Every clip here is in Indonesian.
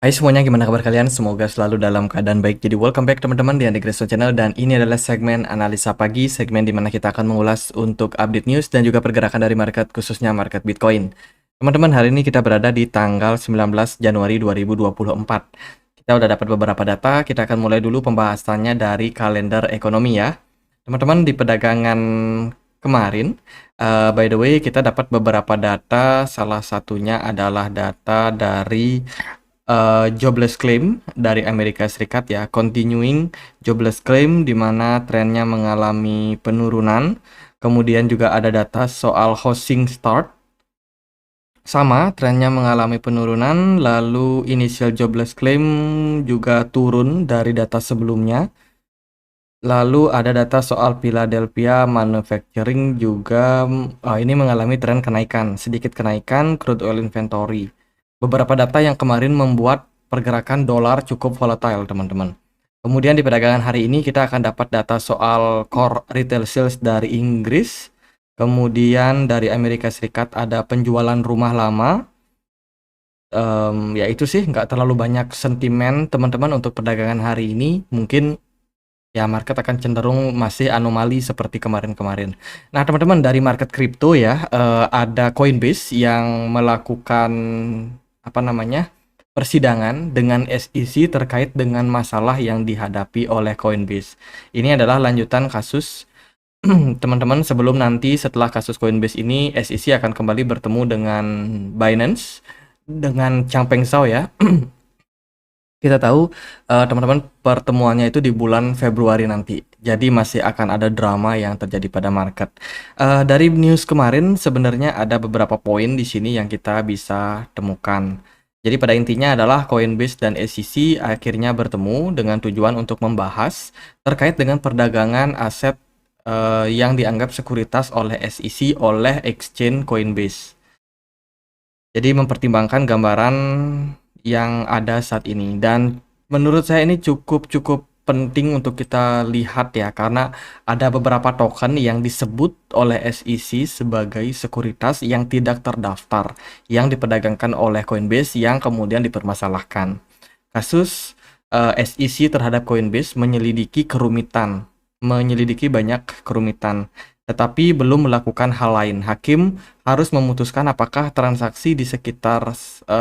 Hai semuanya, gimana kabar kalian? Semoga selalu dalam keadaan baik. Jadi welcome back teman-teman di Andegreso Channel, dan ini adalah segmen analisa pagi, segmen dimana kita akan mengulas untuk update news dan juga pergerakan dari market, khususnya market Bitcoin. Teman-teman, hari ini kita berada di tanggal 19 Januari 2024. Kita udah dapat beberapa data, kita akan mulai dulu pembahasannya dari kalender ekonomi ya. Teman-teman, di perdagangan kemarin, by the way, kita dapat beberapa data, salah satunya adalah data dari jobless claim dari Amerika Serikat ya, continuing jobless claim di mana trennya mengalami penurunan. Kemudian juga ada data soal housing start, sama trennya mengalami penurunan. Lalu initial jobless claim juga turun dari data sebelumnya. Lalu ada data soal Philadelphia manufacturing juga, ini mengalami tren kenaikan, sedikit kenaikan crude oil inventory. Beberapa data yang kemarin membuat pergerakan dolar cukup volatile, teman-teman. Kemudian di perdagangan hari ini kita akan dapat data soal core retail sales dari Inggris. Kemudian dari Amerika Serikat ada penjualan rumah lama. Ya itu sih, nggak terlalu banyak sentimen, teman-teman, untuk perdagangan hari ini. Mungkin ya, market akan cenderung masih anomali seperti kemarin-kemarin. Nah, teman-teman, dari market kripto ya, ada Coinbase yang melakukan persidangan dengan SEC terkait dengan masalah yang dihadapi oleh Coinbase. Ini adalah lanjutan kasus teman-teman, sebelum nanti setelah kasus Coinbase ini SEC akan kembali bertemu dengan Binance dengan Changpeng Zhao ya. Kita tahu teman-teman, pertemuannya itu di bulan Februari nanti. Jadi masih akan ada drama yang terjadi pada market. Dari news kemarin sebenarnya ada beberapa poin di sini yang kita bisa temukan. Jadi pada intinya adalah Coinbase dan SEC akhirnya bertemu dengan tujuan untuk membahas terkait dengan perdagangan aset yang dianggap sekuritas oleh SEC oleh exchange Coinbase. Jadi mempertimbangkan gambaran yang ada saat ini, dan menurut saya ini cukup penting untuk kita lihat ya, karena ada beberapa token yang disebut oleh SEC sebagai sekuritas yang tidak terdaftar yang diperdagangkan oleh Coinbase yang kemudian dipermasalahkan. Kasus SEC terhadap Coinbase menyelidiki banyak kerumitan, tetapi belum melakukan hal lain. Hakim harus memutuskan apakah transaksi di sekitar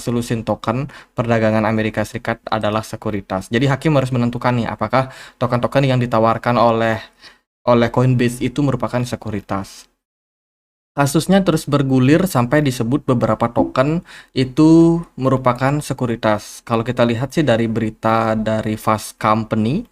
solusi token perdagangan Amerika Serikat adalah sekuritas. Jadi hakim harus menentukan nih, apakah token-token yang ditawarkan oleh Coinbase itu merupakan sekuritas. Kasusnya terus bergulir sampai disebut beberapa token itu merupakan sekuritas. Kalau kita lihat sih dari berita dari Fast Company,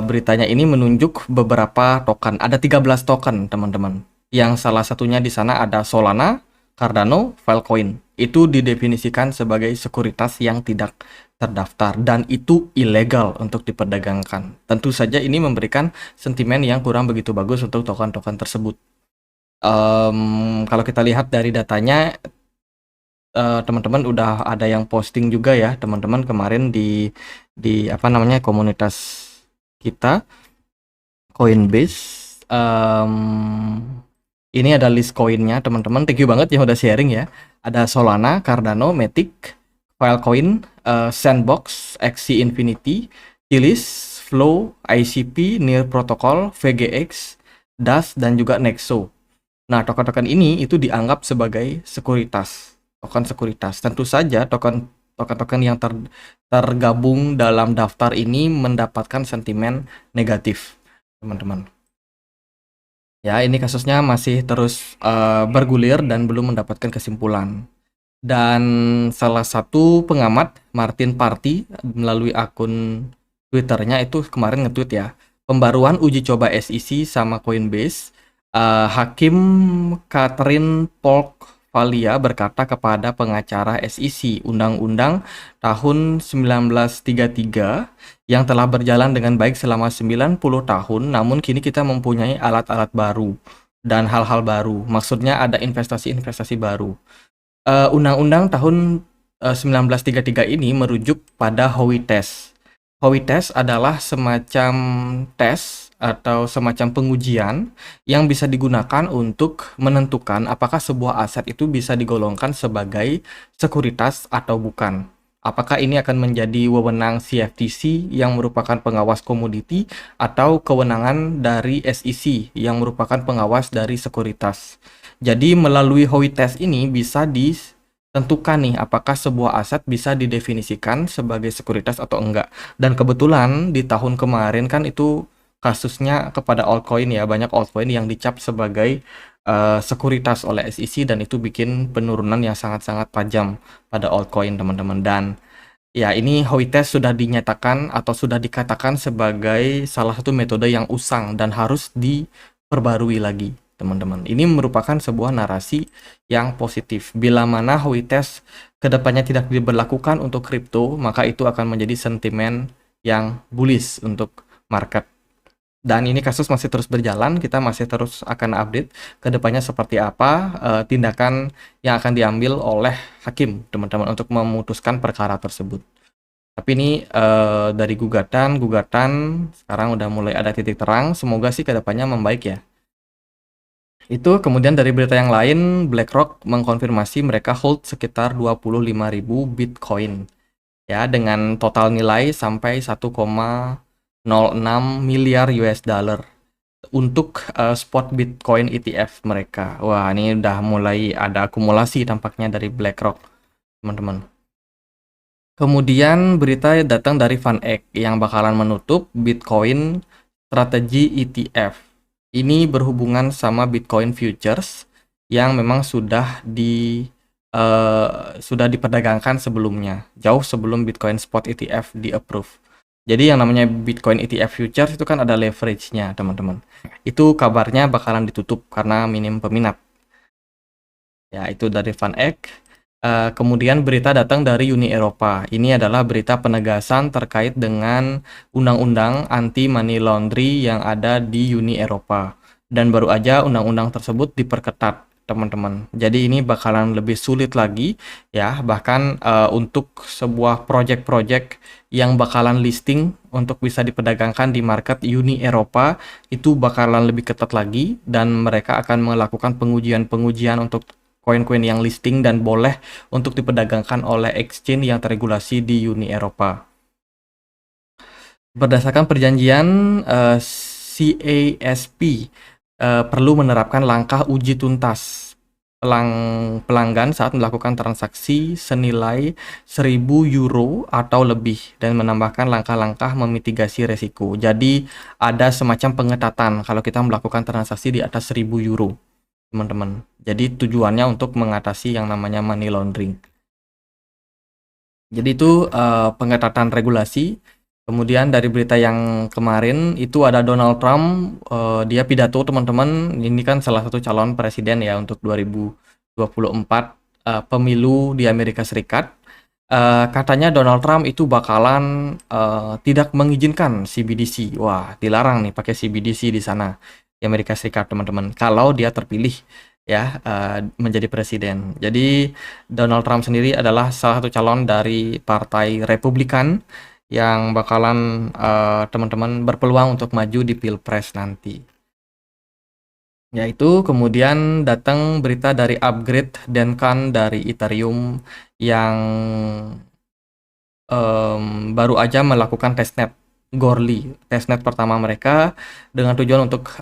beritanya ini menunjuk beberapa token. Ada 13 token, teman-teman. Yang salah satunya di sana ada Solana, Cardano, Filecoin. Itu didefinisikan sebagai sekuritas yang tidak terdaftar dan itu ilegal untuk diperdagangkan. Tentu saja ini memberikan sentimen yang kurang begitu bagus untuk token-token tersebut. Kalau kita lihat dari datanya, teman-teman udah ada yang posting juga ya, teman-teman, kemarin di komunitas kita Coinbase. Ini ada list koinnya, teman-teman. Thank you banget yang udah sharing ya. Ada Solana, Cardano, Matic, Filecoin, Sandbox, Axie Infinity, Tilis, Flow, ICP, Near Protocol, VGX, DAS, dan juga Nexo. Nah, token-token ini itu dianggap sebagai sekuritas, token sekuritas. Tentu saja token-token yang tergabung dalam daftar ini mendapatkan sentimen negatif, teman-teman. Ya, ini kasusnya masih terus bergulir dan belum mendapatkan kesimpulan. Dan salah satu pengamat, Martin Party, melalui akun Twitternya itu kemarin nge-tweet ya, pembaruan uji coba SEC sama Coinbase. Hakim Catherine Polk-Valia berkata kepada pengacara SEC, Undang-Undang tahun 1933 yang telah berjalan dengan baik selama 90 tahun, namun kini kita mempunyai alat-alat baru dan hal-hal baru. Maksudnya ada investasi-investasi baru. Undang-Undang tahun 1933 ini merujuk pada Howey Test. Howey Test adalah semacam tes atau semacam pengujian yang bisa digunakan untuk menentukan apakah sebuah aset itu bisa digolongkan sebagai sekuritas atau bukan. Apakah ini akan menjadi wewenang CFTC yang merupakan pengawas komoditi atau kewenangan dari SEC yang merupakan pengawas dari sekuritas. Jadi melalui Howey Test ini bisa ditentukan nih apakah sebuah aset bisa didefinisikan sebagai sekuritas atau enggak. Dan kebetulan di tahun kemarin kan itu kasusnya kepada altcoin ya, banyak altcoin yang dicap sebagai sekuritas oleh SEC dan itu bikin penurunan yang sangat-sangat tajam pada altcoin teman-teman. Dan ya ini Howey Test sudah dinyatakan atau sudah dikatakan sebagai salah satu metode yang usang dan harus diperbarui lagi teman-teman. Ini merupakan sebuah narasi yang positif. Bila mana Howey Test kedepannya tidak diberlakukan untuk kripto, maka itu akan menjadi sentimen yang bullish untuk market. Dan ini kasus masih terus berjalan, kita masih terus akan update ke depannya seperti apa tindakan yang akan diambil oleh hakim, teman-teman, untuk memutuskan perkara tersebut. Tapi ini dari gugatan sekarang udah mulai ada titik terang, semoga sih ke depannya membaik ya. Itu kemudian dari berita yang lain, BlackRock mengkonfirmasi mereka hold sekitar 25.000 Bitcoin ya dengan total nilai sampai 1,06 miliar US dollar untuk spot Bitcoin ETF mereka. Wah, ini udah mulai ada akumulasi tampaknya dari BlackRock, teman-teman. Kemudian berita datang dari VanEck yang bakalan menutup Bitcoin strategi ETF. Ini berhubungan sama Bitcoin futures yang memang sudah diperdagangkan sebelumnya, jauh sebelum Bitcoin spot ETF di-approve. Jadi yang namanya Bitcoin ETF futures itu kan ada leverage-nya, teman-teman. Itu kabarnya bakalan ditutup karena minim peminat. Ya, itu dari VanEck. Kemudian berita datang dari Uni Eropa. Ini adalah berita penegasan terkait dengan undang-undang anti money laundry yang ada di Uni Eropa. Dan baru aja undang-undang tersebut diperketat, teman-teman. Jadi ini bakalan lebih sulit lagi ya, bahkan untuk sebuah project-project yang bakalan listing untuk bisa diperdagangkan di market Uni Eropa itu bakalan lebih ketat lagi dan mereka akan melakukan pengujian-pengujian untuk koin-koin yang listing dan boleh untuk diperdagangkan oleh exchange yang terregulasi di Uni Eropa. Berdasarkan perjanjian CASP perlu menerapkan langkah uji tuntas pelanggan saat melakukan transaksi senilai 1.000 euro atau lebih dan menambahkan langkah-langkah memitigasi resiko. Jadi ada semacam pengetatan kalau kita melakukan transaksi di atas 1.000 euro. Teman-teman. Jadi tujuannya untuk mengatasi yang namanya money laundering. Jadi itu pengetatan regulasi. Kemudian dari berita yang kemarin itu ada Donald Trump, dia pidato teman-teman. Ini kan salah satu calon presiden ya untuk 2024 pemilu di Amerika Serikat. Katanya Donald Trump itu bakalan tidak mengizinkan CBDC. Wah, dilarang nih pakai CBDC di sana. Di Amerika Serikat teman-teman kalau dia terpilih ya menjadi presiden. Jadi Donald Trump sendiri adalah salah satu calon dari Partai Republikan yang bakalan teman-teman berpeluang untuk maju di Pilpres nanti. Yaitu kemudian datang berita dari upgrade Denkan dari Ethereum yang baru aja melakukan testnet Goerli, testnet pertama mereka dengan tujuan untuk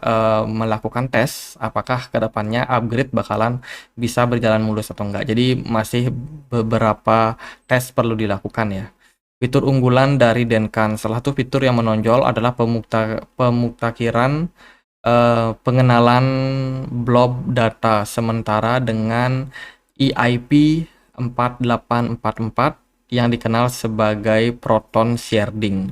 melakukan tes apakah kedepannya upgrade bakalan bisa berjalan mulus atau enggak. Jadi masih beberapa tes perlu dilakukan ya. Fitur unggulan dari Denkan, salah satu fitur yang menonjol adalah pemutakiran pengenalan blob data sementara dengan EIP 4844 yang dikenal sebagai Proton Sharding.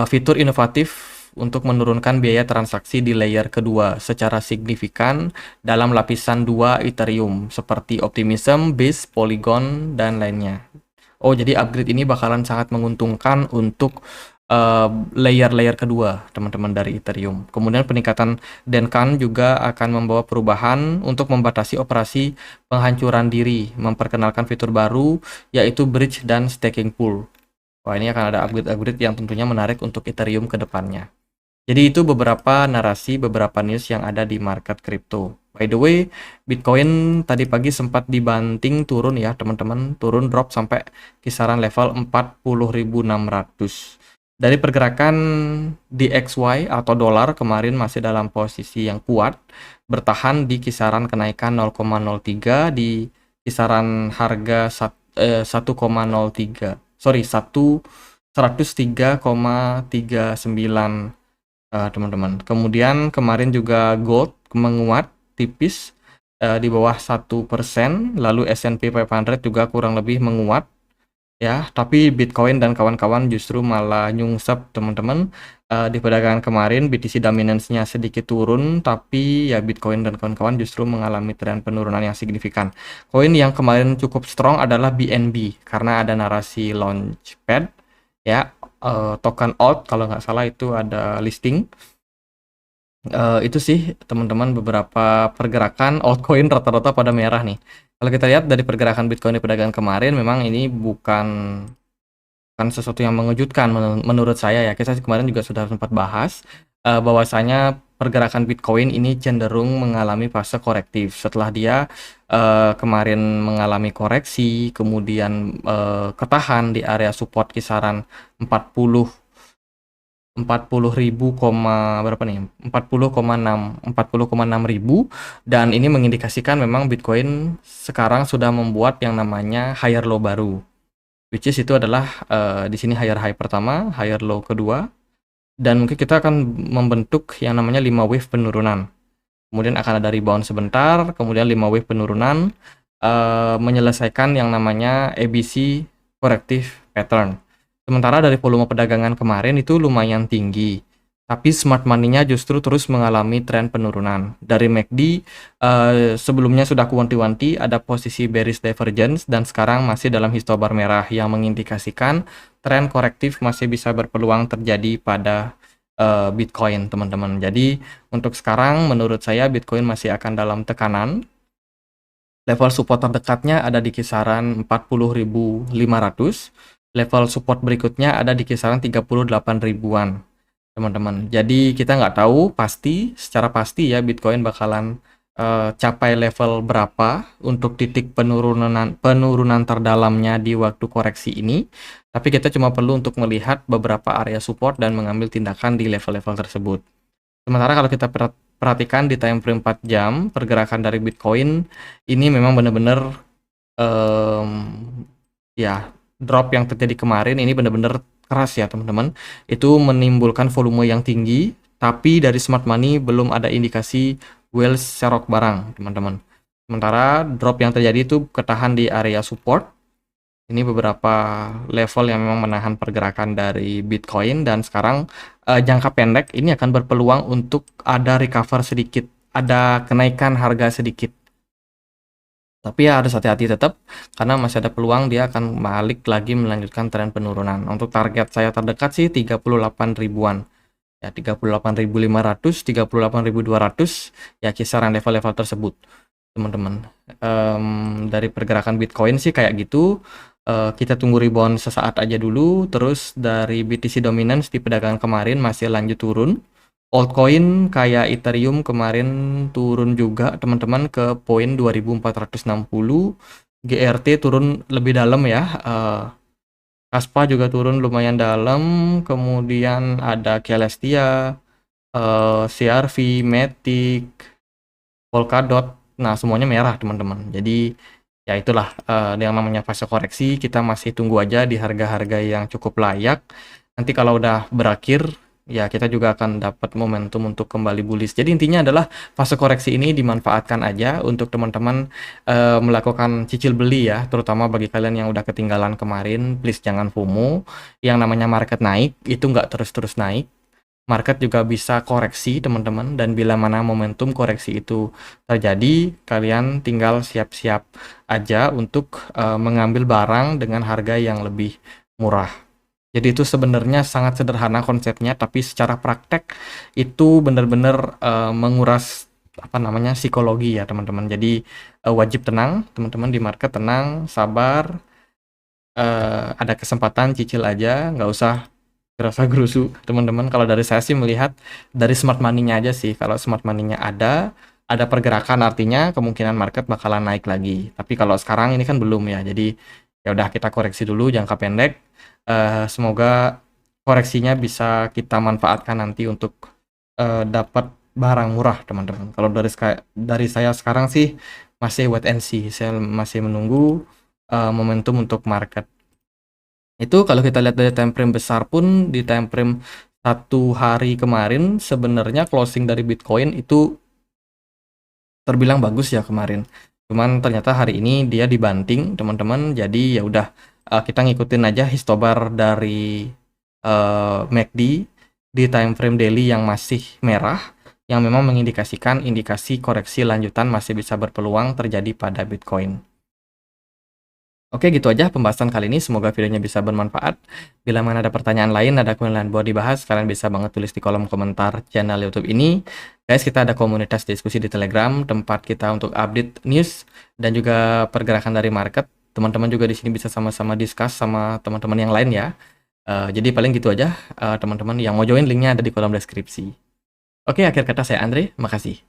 Fitur inovatif untuk menurunkan biaya transaksi di layer kedua secara signifikan dalam lapisan 2 Ethereum seperti Optimism, Base, Polygon, dan lainnya. Oh, jadi upgrade ini bakalan sangat menguntungkan untuk layer-layer kedua teman-teman dari Ethereum. Kemudian peningkatan Denkan juga akan membawa perubahan untuk membatasi operasi penghancuran diri, memperkenalkan fitur baru yaitu Bridge dan Staking Pool. Wah, ini akan ada upgrade-upgrade yang tentunya menarik untuk Ethereum ke depannya. Jadi itu beberapa narasi, beberapa news yang ada di market crypto. By the way, Bitcoin tadi pagi sempat dibanting turun ya teman-teman, turun drop sampai kisaran level 40.600. Dari pergerakan DXY atau dolar kemarin masih dalam posisi yang kuat, bertahan di kisaran kenaikan 0,03 di kisaran harga 1,03. Sorry, 103,39 teman-teman. Kemudian kemarin juga gold menguat tipis di bawah 1%, lalu S&P 500 juga kurang lebih menguat ya, tapi Bitcoin dan kawan-kawan justru malah nyungsep teman-teman. Di perdagangan kemarin BTC dominance-nya sedikit turun, tapi ya Bitcoin dan kawan-kawan justru mengalami tren penurunan yang signifikan. Koin yang kemarin cukup strong adalah BNB karena ada narasi launchpad ya, token alt kalau nggak salah itu ada listing. Itu sih teman-teman beberapa pergerakan altcoin rata-rata pada merah nih. Kalau kita lihat dari pergerakan Bitcoin di perdagangan kemarin, memang ini bukan sesuatu yang mengejutkan menurut saya ya. Kita kemarin juga sudah sempat bahas bahwasanya pergerakan Bitcoin ini cenderung mengalami fase korektif setelah dia kemarin mengalami koreksi, kemudian ketahan di area support kisaran 40.000, berapa nih? 40,6 ribu, dan ini mengindikasikan memang Bitcoin sekarang sudah membuat yang namanya higher low baru, which is itu adalah di sini higher high pertama, higher low kedua, dan mungkin kita akan membentuk yang namanya 5 wave penurunan. Kemudian akan ada rebound sebentar, kemudian 5 wave penurunan menyelesaikan yang namanya ABC corrective pattern. Sementara dari volume perdagangan kemarin itu lumayan tinggi, tapi smart money-nya justru terus mengalami tren penurunan. Dari MACD sebelumnya sudah kuanti-wanti ada posisi bearish divergence dan sekarang masih dalam histobar merah yang mengindikasikan tren korektif masih bisa berpeluang terjadi pada Bitcoin, teman-teman. Jadi untuk sekarang menurut saya Bitcoin masih akan dalam tekanan. Level support terdekatnya ada di kisaran 40.500. Level support berikutnya ada di kisaran 38 ribuan, teman-teman. Jadi kita nggak tahu secara pasti ya Bitcoin bakalan capai level berapa untuk titik penurunan terdalamnya di waktu koreksi ini. Tapi kita cuma perlu untuk melihat beberapa area support dan mengambil tindakan di level-level tersebut. Sementara kalau kita perhatikan di time frame 4 jam, pergerakan dari Bitcoin ini memang benar-benar ya, drop yang terjadi kemarin ini benar-benar keras ya teman-teman. Itu menimbulkan volume yang tinggi, tapi dari smart money belum ada indikasi whale serok barang teman-teman. Sementara drop yang terjadi itu ketahan di area support. Ini beberapa level yang memang menahan pergerakan dari Bitcoin, dan sekarang jangka pendek ini akan berpeluang untuk ada recover sedikit, ada kenaikan harga sedikit. Tapi ya harus hati-hati tetap, karena masih ada peluang dia akan balik lagi melanjutkan tren penurunan. Untuk target saya terdekat sih 38 ribuan. Ya 38.500, 38.200 ya kisaran level-level tersebut, teman-teman. Dari pergerakan Bitcoin sih kayak gitu. Kita tunggu rebound sesaat aja dulu. Terus dari BTC dominance di perdagangan kemarin masih lanjut turun. Altcoin kayak Ethereum kemarin turun juga teman-teman ke poin 2460. GRT turun lebih dalam ya. Kaspa juga turun lumayan dalam. Kemudian ada Celestia, CRV, Matic, Polkadot. Nah semuanya merah teman-teman. Jadi ya itulah yang namanya fase koreksi. Kita masih tunggu aja di harga-harga yang cukup layak. Nanti kalau udah berakhir ya kita juga akan dapat momentum untuk kembali bullish. Jadi intinya adalah fase koreksi ini dimanfaatkan aja untuk teman-teman melakukan cicil beli ya, terutama bagi kalian yang udah ketinggalan kemarin. Please jangan FOMO. Yang namanya market naik itu nggak terus-terus naik. Market juga bisa koreksi teman-teman, dan bila mana momentum koreksi itu terjadi, kalian tinggal siap-siap aja untuk mengambil barang dengan harga yang lebih murah. Jadi itu sebenarnya sangat sederhana konsepnya, tapi secara praktek itu benar-benar menguras apa namanya psikologi ya teman-teman. Jadi wajib tenang teman-teman di market, tenang, sabar, ada kesempatan cicil aja, nggak usah Gerasa gerusu, teman-teman. Kalau dari saya sih melihat dari smart money-nya aja sih. Kalau smart money-nya ada pergerakan artinya kemungkinan market bakalan naik lagi. Tapi kalau sekarang ini kan belum ya. Jadi ya udah kita koreksi dulu jangka pendek. Semoga koreksinya bisa kita manfaatkan nanti untuk dapat barang murah, teman-teman. Kalau dari saya sekarang sih masih wait and see. Saya masih menunggu momentum untuk market. Itu kalau kita lihat dari time frame besar pun di time frame 1 hari kemarin sebenarnya closing dari Bitcoin itu terbilang bagus ya kemarin. Cuman ternyata hari ini dia dibanting, teman-teman. Jadi ya udah kita ngikutin aja histobar dari MACD di time frame daily yang masih merah yang memang mengindikasikan indikasi koreksi lanjutan masih bisa berpeluang terjadi pada Bitcoin. Oke, gitu aja pembahasan kali ini. Semoga videonya bisa bermanfaat. Bila mana ada pertanyaan lain, ada koin lain buat dibahas, kalian bisa banget tulis di kolom komentar channel YouTube ini. Guys, kita ada komunitas diskusi di Telegram, tempat kita untuk update news dan juga pergerakan dari market. Teman-teman juga di sini bisa sama-sama discuss sama teman-teman yang lain ya. Jadi paling gitu aja, teman-teman yang mau join linknya ada di kolom deskripsi. Oke, akhir kata saya Andre, makasih.